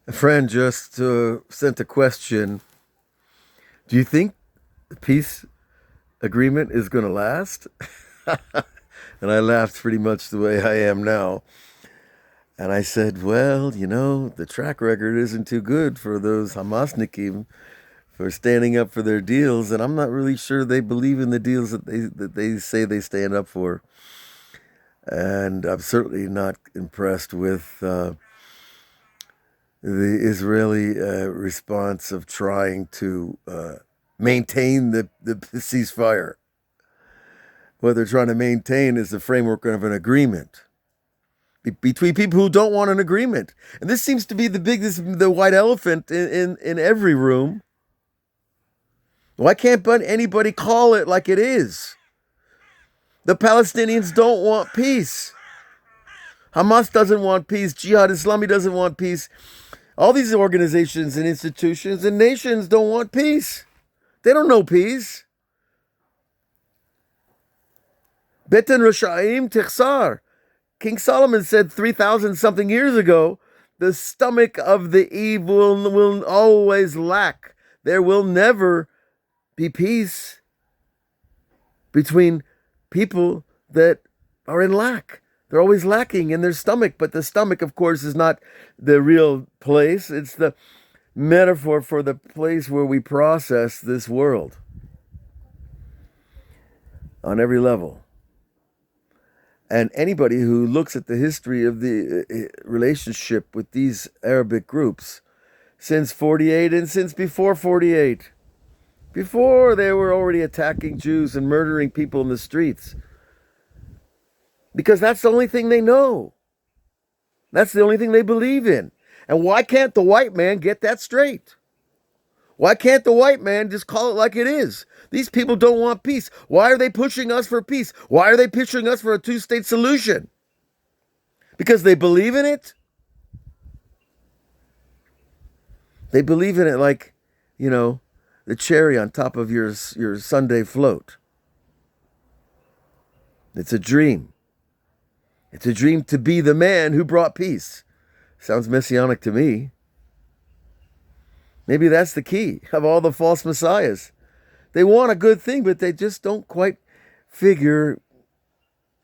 A friend just sent a question. Do you think the peace agreement is going to last? And I laughed pretty much the way I am now. And I said, well, the track record isn't too good for those Hamasnikim for standing up for their deals. And I'm not really sure they believe in the deals that they say they stand up for. And I'm certainly not impressed with the Israeli response of trying to maintain the ceasefire. What they're trying to maintain is the framework of an agreement between people who don't want an agreement. And this seems to be the white elephant in every room. Why can't anybody call it like it is? The Palestinians don't want peace. Hamas doesn't want peace. Jihad Islami doesn't want peace. All these organizations and institutions and nations don't want peace. They don't know peace. Beten Rashaim Tichsar. King Solomon said 3,000 something years ago, the stomach of the evil will always lack. There will never be peace between people that are in lack. They're always lacking in their stomach, but the stomach, of course, is not the real place. It's the metaphor for the place where we process this world on every level. And anybody who looks at the history of the relationship with these Arabic groups since 48 and since before 48, before they were already attacking Jews and murdering people in the streets, because that's the only thing they know. That's the only thing they believe in. And why can't the white man get that straight? Why can't the white man just call it like it is? These people don't want peace. Why are they pushing us for peace? Why are they pushing us for a two-state solution? Because they believe in it? They believe in it like, the cherry on top of your Sunday float. It's a dream. It's a dream to be the man who brought peace. Sounds messianic to me. Maybe that's the key of all the false messiahs. They want a good thing, but they just don't quite figure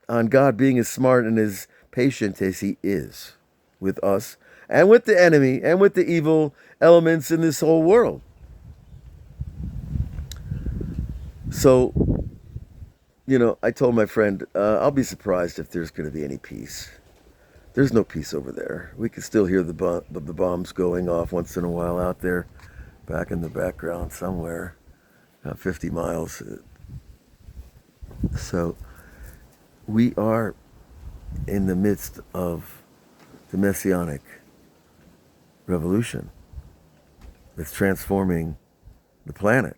on God being as smart and as patient as he is with us and with the enemy and with the evil elements in this whole world. So, I told my friend, I'll be surprised if there's going to be any peace. There's no peace over there. We can still hear the bombs going off once in a while out there, back in the background somewhere, 50 miles. So we are in the midst of the messianic revolution that's transforming the planet.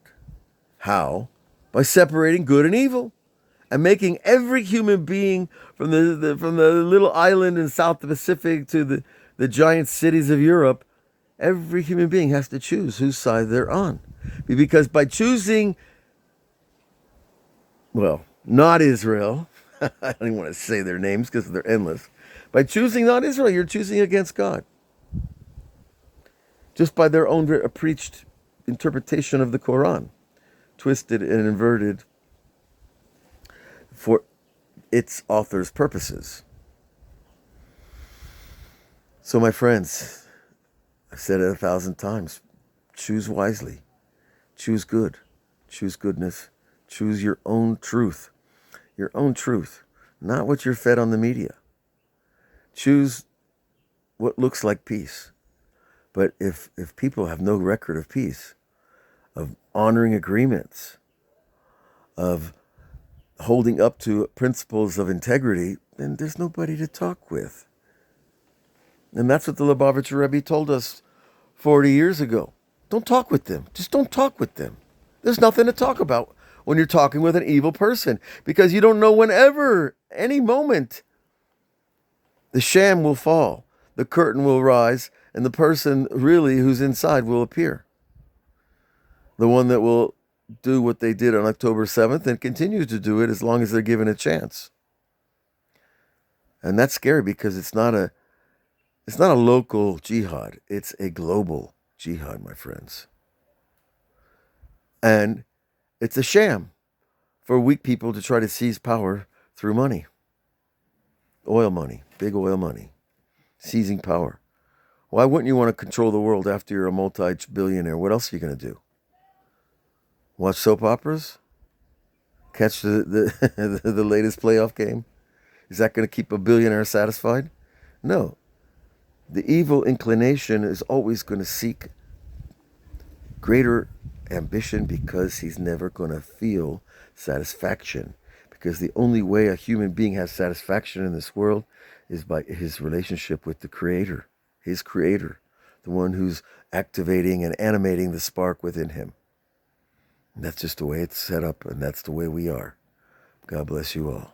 How? By separating good and evil, and making every human being from the little island in South Pacific to the giant cities of Europe, every human being has to choose whose side they're on. Because by choosing, well, not Israel, I don't even want to say their names because they're endless. By choosing not Israel, you're choosing against God. Just by their own preached interpretation of the Quran, twisted and inverted for its author's purposes. So, my friends, I've said it 1,000 times. Choose wisely. Choose good. Choose goodness. Choose your own truth. Your own truth. Not what you're fed on the media. Choose what looks like peace. But if people have no record of peace, of honoring agreements, of holding up to principles of integrity, then there's nobody to talk with. And that's what the Lubavitcher Rebbe told us 40 years ago. Don't talk with them. Just don't talk with them. There's nothing to talk about when you're talking with an evil person, because you don't know whenever, any moment, the sham will fall, the curtain will rise, and the person really who's inside will appear. The one that will do what they did on October 7th and continue to do it as long as they're given a chance. And that's scary because it's not a It's not a local jihad. It's a global jihad, my friends. And it's a sham for weak people to try to seize power through money. Oil money, big oil money, seizing power. Why wouldn't you want to control the world after you're a multi-billionaire? What else are you going to do? Watch soap operas? Catch the latest playoff game? Is that going to keep a billionaire satisfied? No. The evil inclination is always going to seek greater ambition because he's never going to feel satisfaction. Because the only way a human being has satisfaction in this world is by his relationship with the Creator, his Creator, the one who's activating and animating the spark within him. And that's just the way it's set up, and that's the way we are. God bless you all.